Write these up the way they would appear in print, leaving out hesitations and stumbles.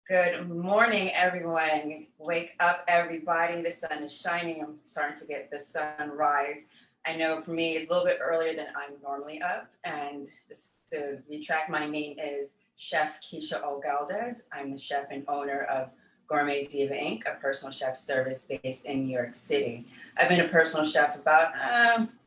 Good morning, everyone. Wake up, everybody. The sun is shining. I'm starting to get the sunrise. I know for me, it's a little bit earlier than I'm normally up. And just to retract, my name is Chef Keesha 𝗧𝗢𝗍𝗂. I'm the chef and owner of GOURMET Diva, Inc., a personal chef service based in New York City. I've been a personal chef about,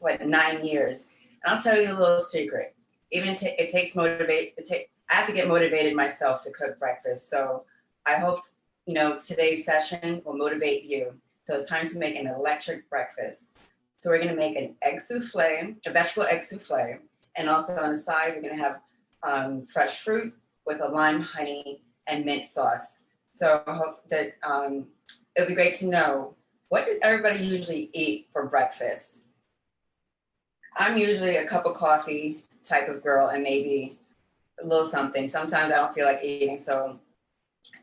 9 years. And I'll tell you a little secret. Even it takes I have to get motivated myself to cook breakfast. So I hope, today's session will motivate you. So it's time to make an electric breakfast. So we're gonna make an egg souffle, a vegetable egg souffle. And also on the side, we're gonna have fresh fruit with a lime, honey, and mint sauce. So I hope that it'll be great to know, what does everybody usually eat for breakfast? I'm usually a cup of coffee type of girl and maybe a little something. Sometimes I don't feel like eating, so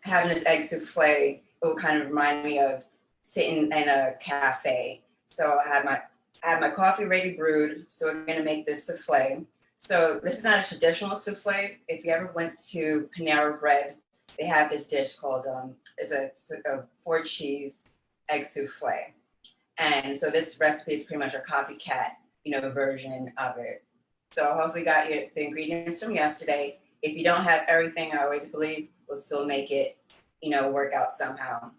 having this egg souffle, it will kind of remind me of sitting in a cafe. So I have my coffee ready brewed, so we're gonna make this souffle. So this is not a traditional souffle. If you ever went to Panera Bread, they have this dish called, it's a 4-cheese egg souffle. And so this recipe is pretty much a copycat, version of it. So hopefully you got the ingredients from yesterday. If you don't have everything, I always believe we'll still make it, work out somehow.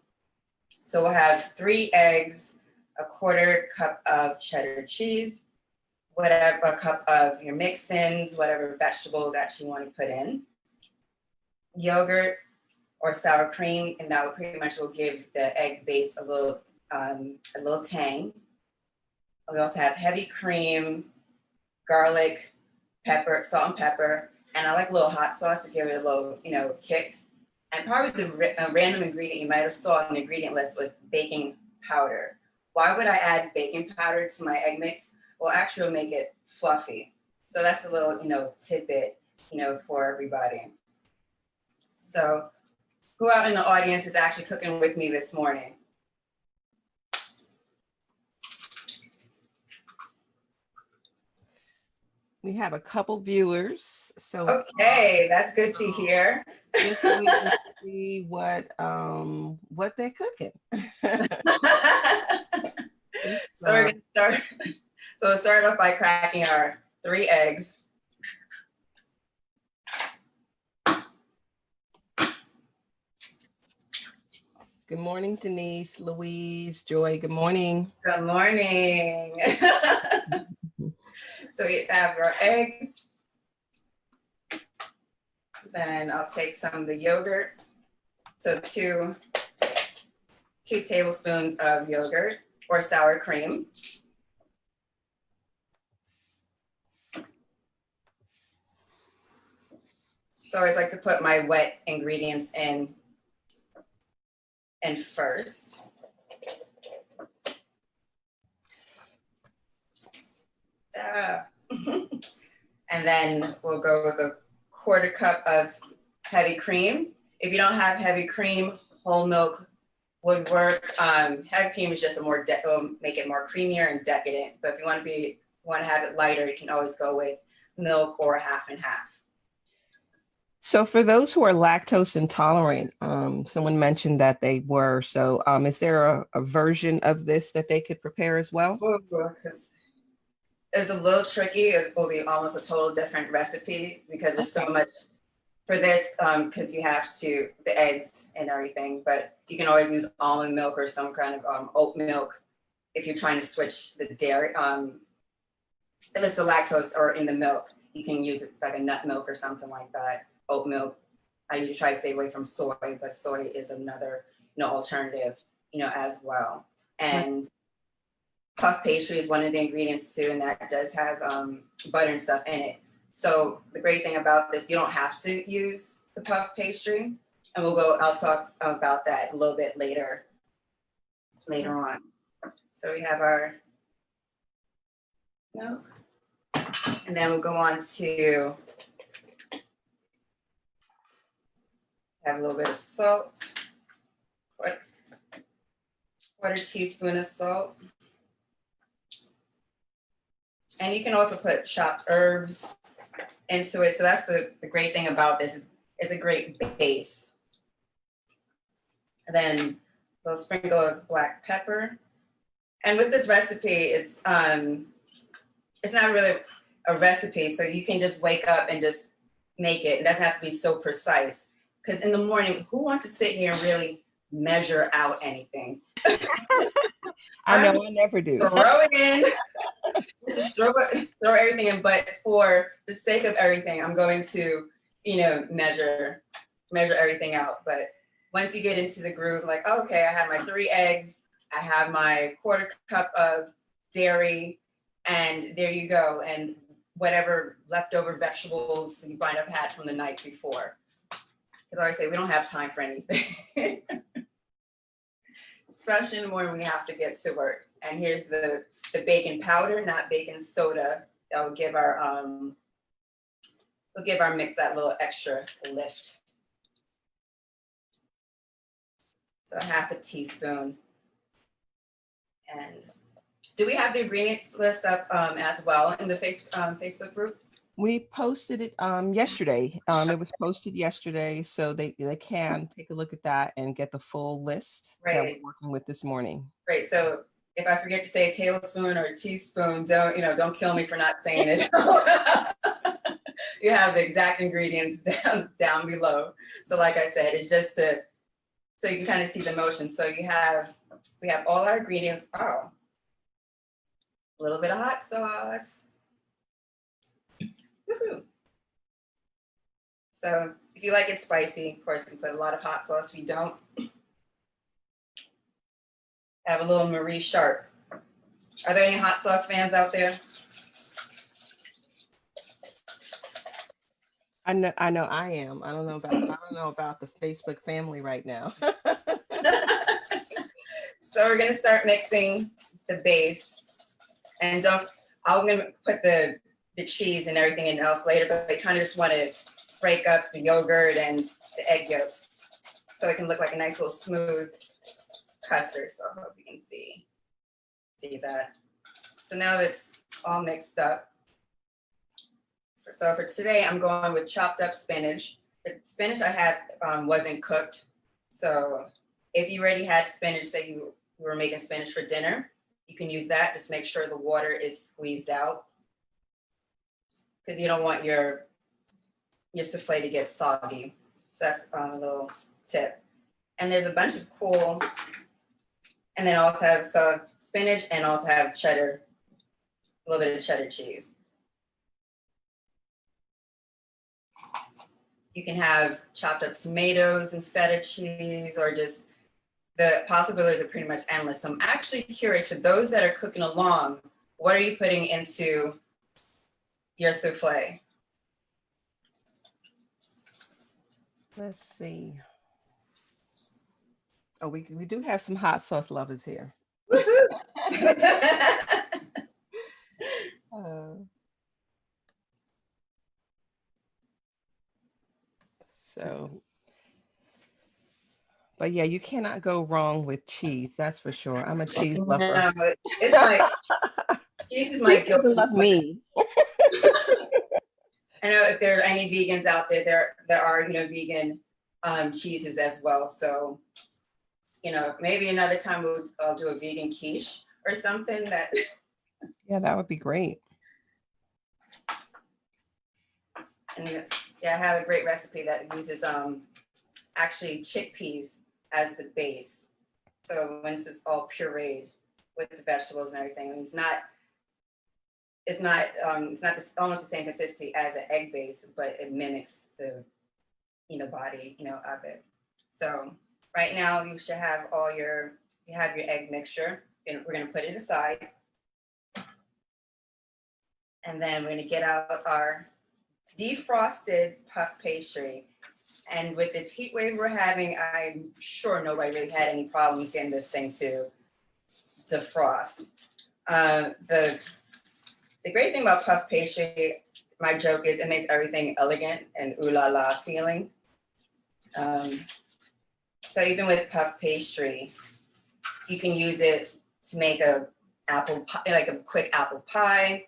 So we'll have 3 eggs, a 1/4 cup of cheddar cheese, a cup of your mix-ins, whatever vegetables actually you want to put in, yogurt or sour cream, and that will pretty much will give the egg base a little tang. We also have heavy cream, garlic, pepper, salt and pepper, and I like a little hot sauce to give it a little, kick. And probably the random ingredient you might have saw on the ingredient list was baking powder. Why would I add baking powder to my egg mix? Well, actually it'll make it fluffy. So that's a little, tidbit, for everybody. So who out in the audience is actually cooking with me this morning? We have a couple viewers, so okay, that's good to hear. Just so we can see what they're cooking. So we're gonna start. So we'll start off by cracking our 3 eggs. Good morning, Denise, Louise, Joy. Good morning. Good morning. So we have our eggs. Then I'll take some of the yogurt. So 2 tablespoons of yogurt or sour cream. So I always like to put my wet ingredients in first. And then we'll go with a 1/4 cup of heavy cream. If you don't have heavy cream, whole milk would work. Heavy cream is just will make it more creamier and decadent. But if you want to have it lighter, you can always go with milk or half and half. So for those who are lactose intolerant, someone mentioned that they were. So is there a version of this that they could prepare as well? It's a little tricky. It will be almost a total different recipe because there's so much for this, because you have the eggs and everything, but you can always use almond milk or some kind of oat milk if you're trying to switch the dairy. If it's the lactose or in the milk, you can use it like a nut milk or something like that, oat milk. I usually try to stay away from soy, but soy is another, alternative, as well. And puff pastry is one of the ingredients too, and that does have butter and stuff in it. So the great thing about this, you don't have to use the puff pastry, and I'll talk about that a little bit later on. So we have our milk, and then we'll go on to have a little bit of salt, 1/4 teaspoon of salt. And you can also put chopped herbs into it. So that's the great thing about this. It's a great base. And then a little sprinkle of black pepper. And with this recipe, it's not really a recipe, so you can just wake up and just make it. It doesn't have to be so precise. Because in the morning, who wants to sit here and really measure out anything? I know, I never do. Throw it in. Just throw everything in. But for the sake of everything, I'm going to, measure everything out. But once you get into the groove, like, okay, I have my 3 eggs, I have my 1/4 cup of dairy, and there you go. And whatever leftover vegetables you might have had from the night before. Because I always say we don't have time for anything. Especially in the morning when you have to get to work. And here's the baking powder, not baking soda. That will give our mix that little extra lift. So 1/2 teaspoon. And do we have the ingredients list up as well in the Facebook group? We posted it yesterday. It was posted yesterday, so they can take a look at that and get the full list that we're working with this morning. Great. So if I forget to say a tablespoon or a teaspoon, don't kill me for not saying it. You have the exact ingredients down below. So like I said, it's just so you can kind of see the motion. So we have all our ingredients. Oh, a little bit of hot sauce. Woohoo. So if you like it spicy, of course, you can put a lot of hot sauce. If you don't, have a little Marie Sharp. Are there any hot sauce fans out there? I know I am. I don't know about the Facebook family right now. So we're gonna start mixing the base, and I'm gonna put the cheese and everything else later, but I kind of just want to break up the yogurt and the egg yolks so it can look like a nice little smooth custard. So I hope you can see that. So now that's all mixed up. So for today, I'm going with chopped up spinach. The spinach I had wasn't cooked. So if you already had spinach, say you were making spinach for dinner, you can use that. Just make sure the water is squeezed out, because you don't want your souffle to get soggy. So that's a little tip. And there's a bunch of cool, and then also have spinach and also have cheddar, a little bit of cheddar cheese. You can have chopped up tomatoes and feta cheese, or just, the possibilities are pretty much endless. So I'm actually curious, for those that are cooking along, what are you putting into your souffle? Let's see. Oh, we do have some hot sauce lovers here. But yeah, you cannot go wrong with cheese. That's for sure. I'm a cheese lover. No, it's like cheese is my guilty doesn't love me. I know if there are any vegans out there, there are vegan cheeses as well. So maybe another time I'll do a vegan quiche or something that. Yeah, that would be great. And yeah, I have a great recipe that uses actually chickpeas as the base. So when it's all pureed with the vegetables and everything, it's almost the same consistency as an egg base, but it mimics the body of it. So right now you should have your egg mixture, and we're going to put it aside. And then we're going to get out our defrosted puff pastry. And with this heat wave we're having, I'm sure nobody really had any problems getting this thing to defrost. The great thing about puff pastry, my joke is, it makes everything elegant and ooh la la feeling. So even with puff pastry, you can use it to make a apple pie, like a quick apple pie.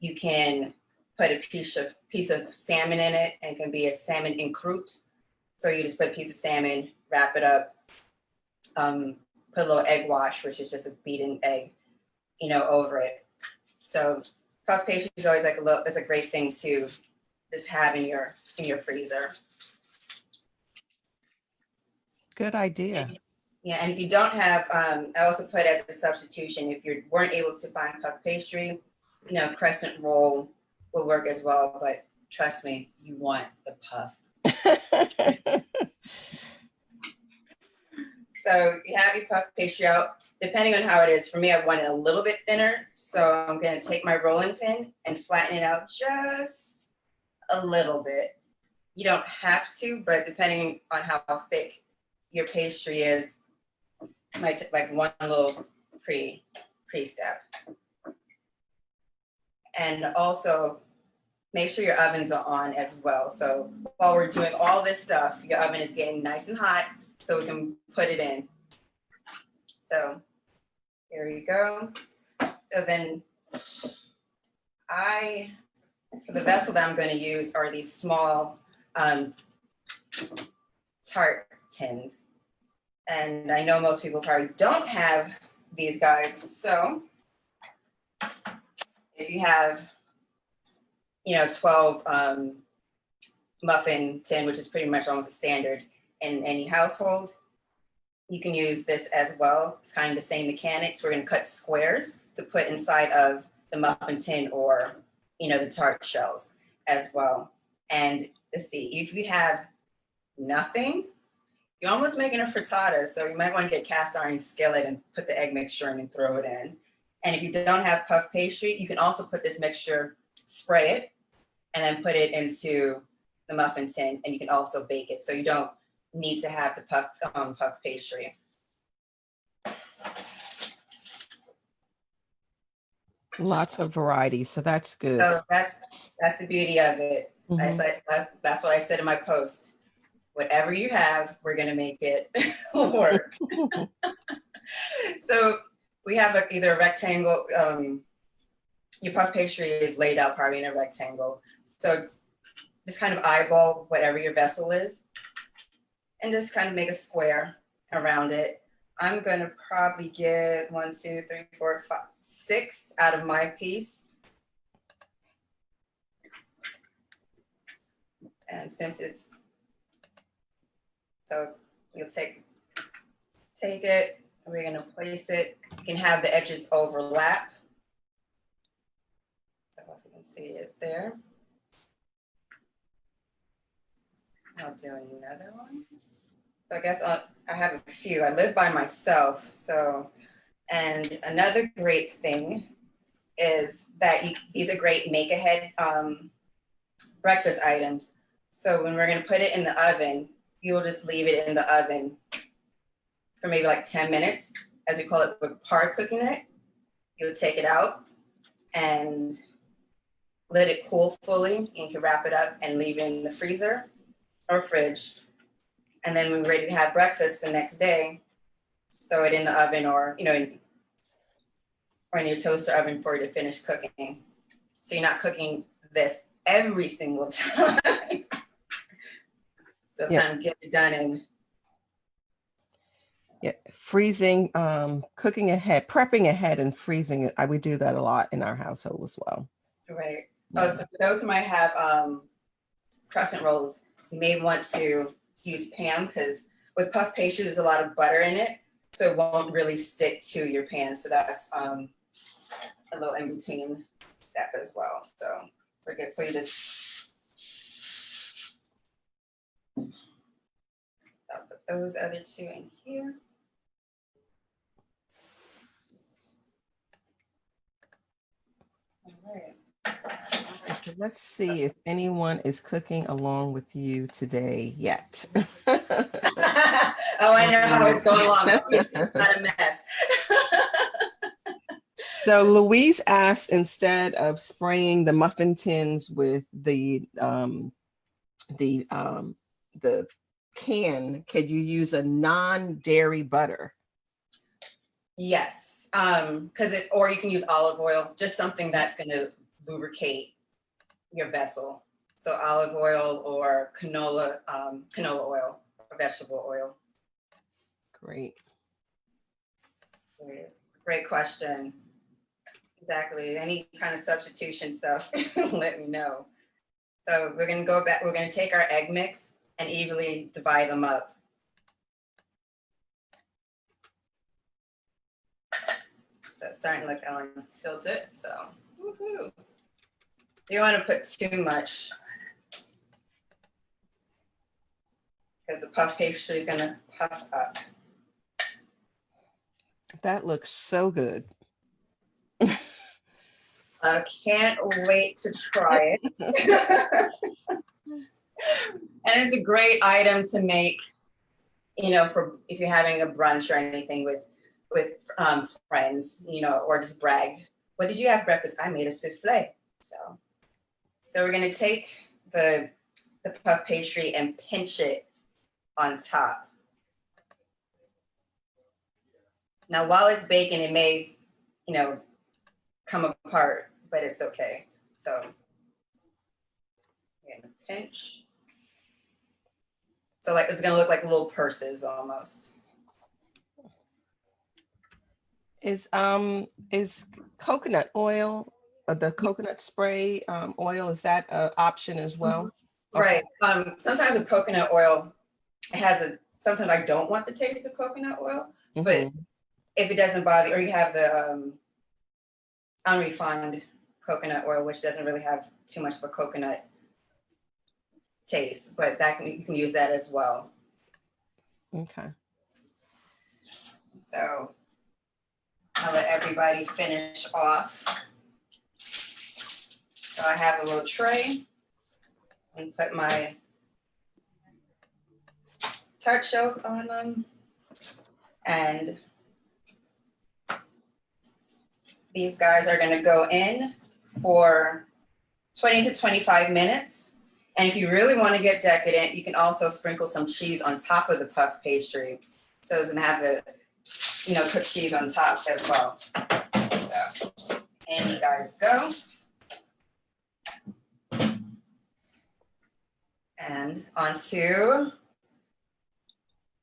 You can put a piece of salmon in it, and it can be a salmon en croûte. So you just put a piece of salmon, wrap it up, put a little egg wash, which is just a beaten egg, over it. So puff pastry is always like it's a great thing to just have in your freezer. Good idea. Yeah, and if you don't have, I also put as a substitution, if you weren't able to find puff pastry, crescent roll will work as well, but trust me, you want the puff. So you have your puff pastry out. Depending on how it is, for me, I want it a little bit thinner. So I'm gonna take my rolling pin and flatten it out just a little bit. You don't have to, but depending on how thick your pastry is, it might take like one little pre-step. And also make sure your ovens are on as well. So while we're doing all this stuff, your oven is getting nice and hot so we can put it in. So here we go. So then for the vessel that I'm going to use are these small tart tins. And I know most people probably don't have these guys. So if you have, 12 muffin tin, which is pretty much almost a standard in any household, you can use this as well. It's kind of the same mechanics. We're going to cut squares to put inside of the muffin tin or, the tart shells as well. And let's see, if you have nothing, you're almost making a frittata. So you might want to get a cast iron skillet and put the egg mixture in and throw it in. And if you don't have puff pastry, you can also put this mixture, spray it, and then put it into the muffin tin, and you can also bake it. So you don't need to have the puff pastry. Lots of varieties, so that's good. So that's the beauty of it. Mm-hmm. That's what I said in my post. Whatever you have, we're gonna make it work. So we have either a rectangle. Your puff pastry is laid out probably in a rectangle. So just kind of eyeball whatever your vessel is, and just kind of make a square around it. I'm gonna probably get 1, 2, 3, 4, 5, 6 out of my piece. And since it's, so you'll take it, and we're gonna place it. You can have the edges overlap. So if you can see it there. I'll do another one. So I guess I have a few. I live by myself, so, and another great thing is that these are great make-ahead breakfast items. So when we're gonna put it in the oven, you will just leave it in the oven for maybe like 10 minutes, as we call it, with par cooking it. You'll take it out and let it cool fully, and you can wrap it up and leave it in the freezer or fridge. And then when we're ready to have breakfast the next day, throw it in the oven or, or in your toaster oven for it to finish cooking. So you're not cooking this every single time. So it's kind of get it done in. Yeah, freezing, cooking ahead, prepping ahead and freezing it. We do that a lot in our household as well. Right. Oh, so for those who might have crescent rolls, you may want to use pan, because with puff pastry, there's a lot of butter in it, so it won't really stick to your pan. So that's a little in between step as well. So we're good. So you just, so I'll put those other two in here. All right. So let's see if anyone is cooking along with you today yet. Oh, I know how it's going along. It's not a mess. So Louise asked, instead of spraying the muffin tins with the can, could you use a non-dairy butter? Yes, or you can use olive oil, just something that's going to lubricate your vessel. So olive oil or canola oil or vegetable oil. Great. Great question. Exactly. Any kind of substitution stuff, let me know. So we're gonna go back, we're gonna take our egg mix and evenly divide them up. So it's starting to look tilted, so woohoo. You don't want to put too much because the puff pastry is gonna puff up. That looks so good. I can't wait to try it. And it's a great item to make, you know, for if you're having a brunch or anything with friends, you know, or just brag. What did you have breakfast? I made a souffle. So we're gonna take the puff pastry and pinch it on top. Now, while it's baking, it may, you know, come apart, but it's okay. So we're gonna pinch. So like it's gonna look like little purses almost. Is coconut oil, the coconut spray oil, is that an option as well? Right. Okay. Sometimes with coconut oil, it has sometimes I don't want the taste of coconut oil, but if it doesn't bother, or you have the unrefined coconut oil, which doesn't really have too much of a coconut taste, but you can use that as well. Okay. So I'll let everybody finish off. So I have a little tray and put my tart shells on them. And these guys are gonna go in for 20 to 25 minutes. And if you really wanna get decadent, you can also sprinkle some cheese on top of the puff pastry. So it's gonna have the, you know, cooked cheese on top as well. So, and you guys go. And onto,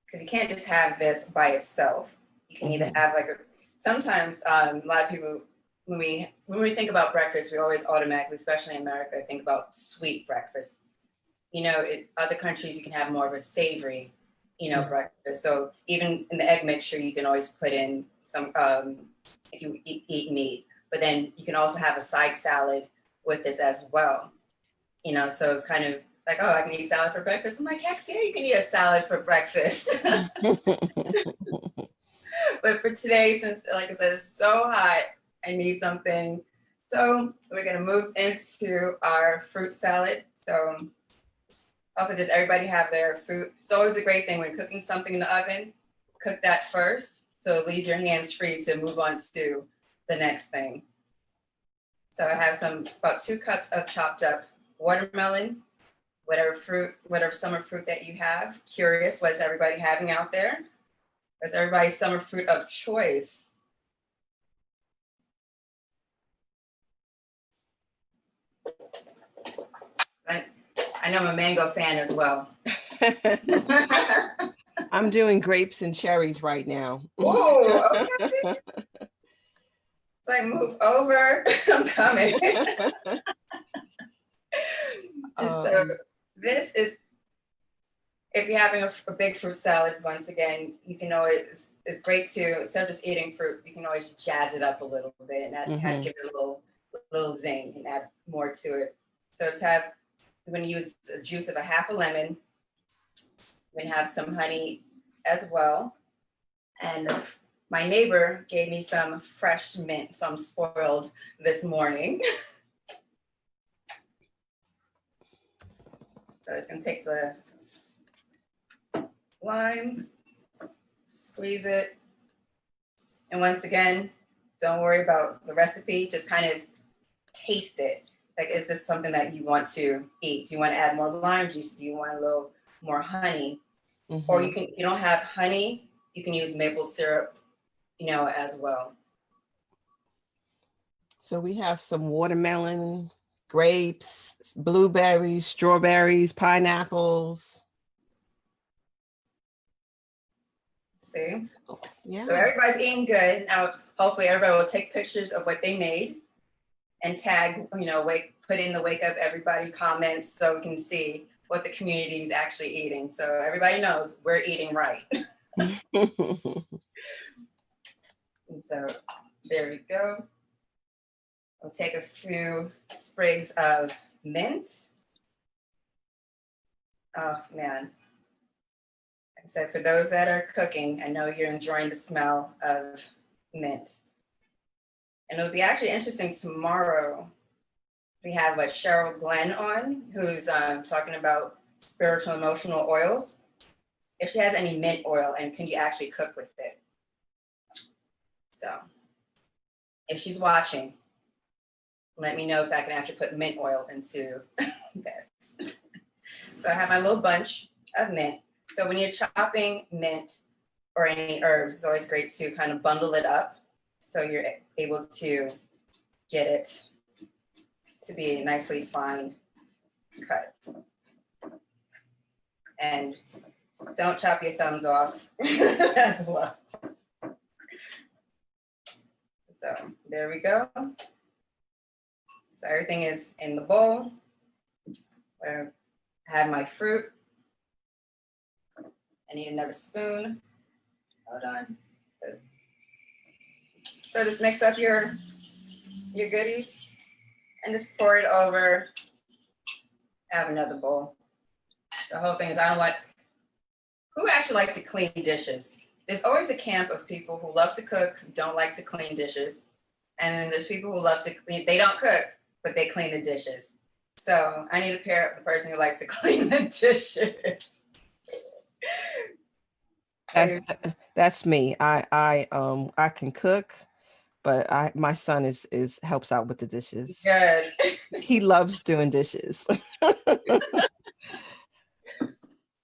because you can't just have this by itself. You can either have like sometimes a lot of people, when we think about breakfast, we always automatically, especially in America, think about sweet breakfast. You know, in other countries, you can have more of a savory, you know, breakfast. So even in the egg mixture, you can always put in some, if you eat meat, but then you can also have a side salad with this as well. You know, so it's kind of like, oh, I can eat salad for breakfast. I'm like, heck yeah, you can eat a salad for breakfast. But for today, since like I said, it's so hot, I need something. So we're gonna move into our fruit salad. So also, does everybody have their fruit? It's always a great thing when cooking something in the oven, cook that first. So it leaves your hands free to move on to the next thing. So I have about 2 cups of chopped up watermelon, whatever summer fruit that you have. Curious, what is everybody having out there? What's everybody's summer fruit of choice? I know I'm a mango fan as well. I'm doing grapes and cherries right now. Oh, okay. It's like, move over, I'm coming. So this is, if you're having a big fruit salad, once again, you can always, it's great to, instead of just eating fruit, you can always jazz it up a little bit and kind of give it a little zing and add more to it. So just have, I'm going to use the juice of a half a lemon. I'm going to have some honey as well. And my neighbor gave me some fresh mint, so I'm spoiled this morning. So I'm just going to take the lime, squeeze it. And once again, don't worry about the recipe, just kind of taste it. Like, is this something that you want to eat? Do you want to add more lime juice? Do you want a little more honey? Or you don't have honey, you can use maple syrup, you know, as well. So we have some watermelon, grapes, blueberries, strawberries, pineapples. See? Yeah. So everybody's eating good. Now, hopefully everybody will take pictures of what they made and tag, put in the wake up everybody comments so we can see what the community is actually eating. So everybody knows we're eating right. And so there we go. We'll take a few sprigs of mint. Oh man. Like I said, for those that are cooking, I know you're enjoying the smell of mint. And it'll be actually interesting tomorrow. We have Cheryl Glenn on, who's talking about spiritual emotional oils. If she has any mint oil and can you actually cook with it? So if she's watching, let me know if I can actually put mint oil into this. So I have my little bunch of mint. So when you're chopping mint or any herbs, it's always great to kind of bundle it up so you're able to get it to be a nicely fine cut. And don't chop your thumbs off as well. So there we go. So everything is in the bowl. I have my fruit. I need another spoon. Hold on. So just mix up your goodies and just pour it over. I have another bowl. The whole thing is who actually likes to clean dishes? There's always a camp of people who love to cook, don't like to clean dishes. And then there's people who love to clean, they don't cook, but they clean the dishes. So I need to pair up the person who likes to clean the dishes. That's me. I can cook, but my son is helps out with the dishes. Good. He loves doing dishes.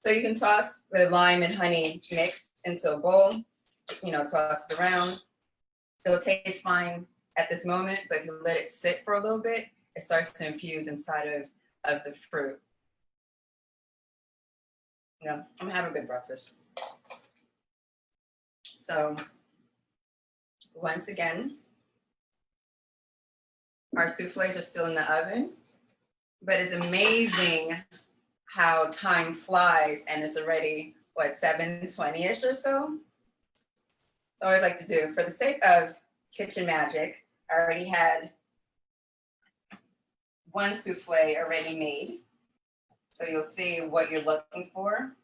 So you can toss the lime and honey mix into a bowl, toss it around. It'll taste fine at this moment, but if you let it sit for a little bit, it starts to infuse inside of the fruit. I'm gonna have a good breakfast. So once again, our soufflés are still in the oven, but it's amazing how time flies and it's already, 7:20-ish or so? So I always like to do, for the sake of kitchen magic, I already had one soufflé already made. So you'll see what you're looking for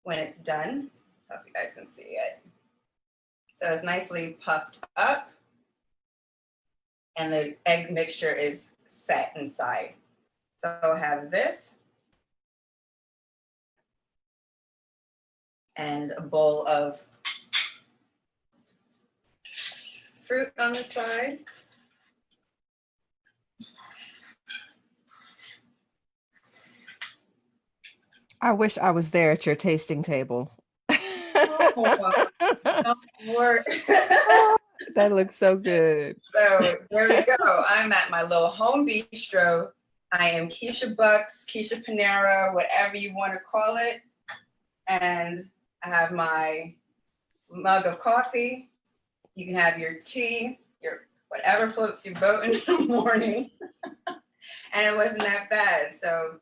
when it's done. I hope you guys can see it. So it's nicely puffed up and the egg mixture is set inside. So I'll have this and a bowl of fruit on the side. I wish I was there at your tasting table. Oh, don't worry. That looks so good. So there we go. I'm at my little home bistro. I am Keesha Bucks, Keesha Panera, whatever you want to call it. And I have my mug of coffee. You can have your tea, your whatever floats your boat in the morning. And it wasn't that bad. So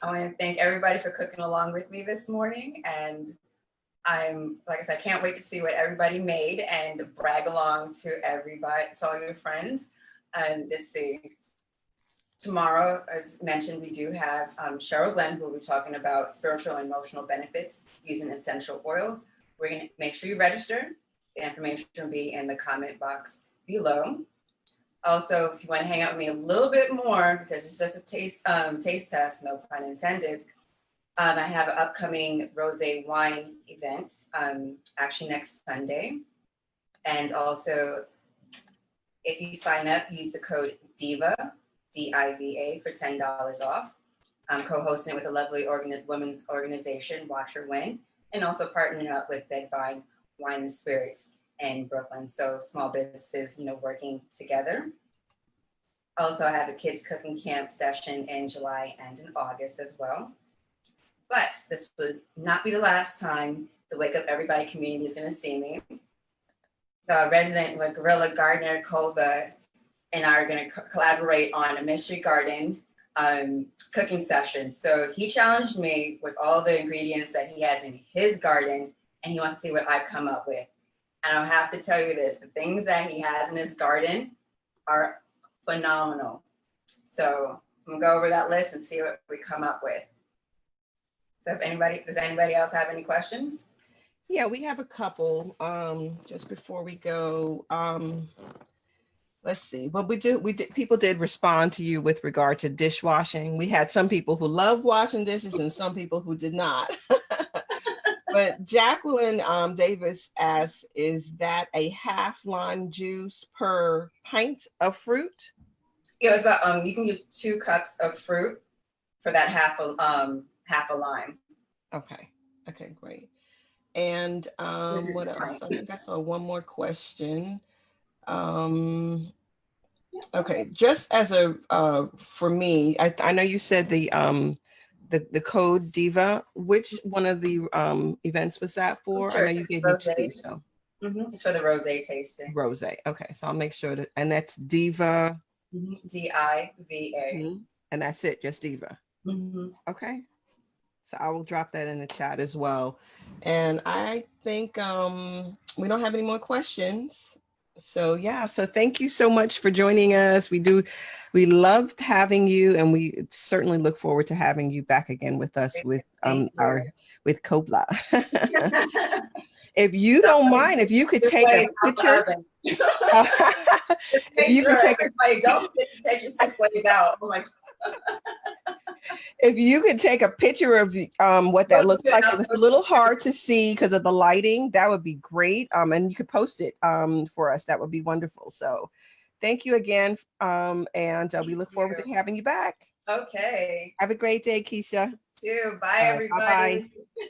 I want to thank everybody for cooking along with me this morning. And like I said, I can't wait to see what everybody made and brag along to everybody, to all your friends. And let's see. Tomorrow, as mentioned, we do have Cheryl Glenn, who will be talking about spiritual and emotional benefits using essential oils. We're going to make sure you register. The information will be in the comment box below. Also, if you want to hang out with me a little bit more, because it's just a taste test, no pun intended, I have an upcoming rosé wine event, actually next Sunday. And also, if you sign up, use the code DIVA, D-I-V-A, for $10 off. I'm co-hosting it with a lovely women's organization, Watch Her Win, and also partnering up with Bedvine Wine and Spirits in Brooklyn. So small businesses, working together. Also, I have a kids cooking camp session in July and in August as well. But this would not be the last time the Wake Up Everybody community is gonna see me. So a resident with Guerrilla Gardener Kolba and I are gonna collaborate on a mystery garden cooking session. So he challenged me with all the ingredients that he has in his garden, and he wants to see what I come up with. And I'll have to tell you this, the things that he has in his garden are phenomenal. So I'm gonna go over that list and see what we come up with. So does anybody else have any questions? Yeah, we have a couple. Just before we go, let's see. Well, people did respond to you with regard to dishwashing. We had some people who love washing dishes and some people who did not. But Jacqueline Davis asks, is that a half lime juice per pint of fruit? Yeah, it's about you can use 2 cups of fruit for that half a lime. Okay, great. And what else? I think I saw one more question. Okay, just as a for me, I know you said the Code Diva. Which one of the events was that for? Sure, I know you gave me 2, so it's for the rosé tasting. Rosé. Okay, so I'll make sure that, and that's Diva. DIVA. And that's it, just Diva. Okay. So I will drop that in the chat as well. And I think we don't have any more questions. So yeah, so thank you so much for joining us. We loved having you, and we certainly look forward to having you back again with us with 𝗪𝗚𝗄𝗏. If you don't mind, if you could take a picture. Make sure everybody don't take your soufflés out. Oh my God. If you could take a picture of what that looks like, it's a little hard to see because of the lighting, that would be great. And you could post it for us. That would be wonderful. So thank you again. And we look forward to having you back. Okay. Have a great day, Keesha. You too. Bye, everybody. Bye-bye.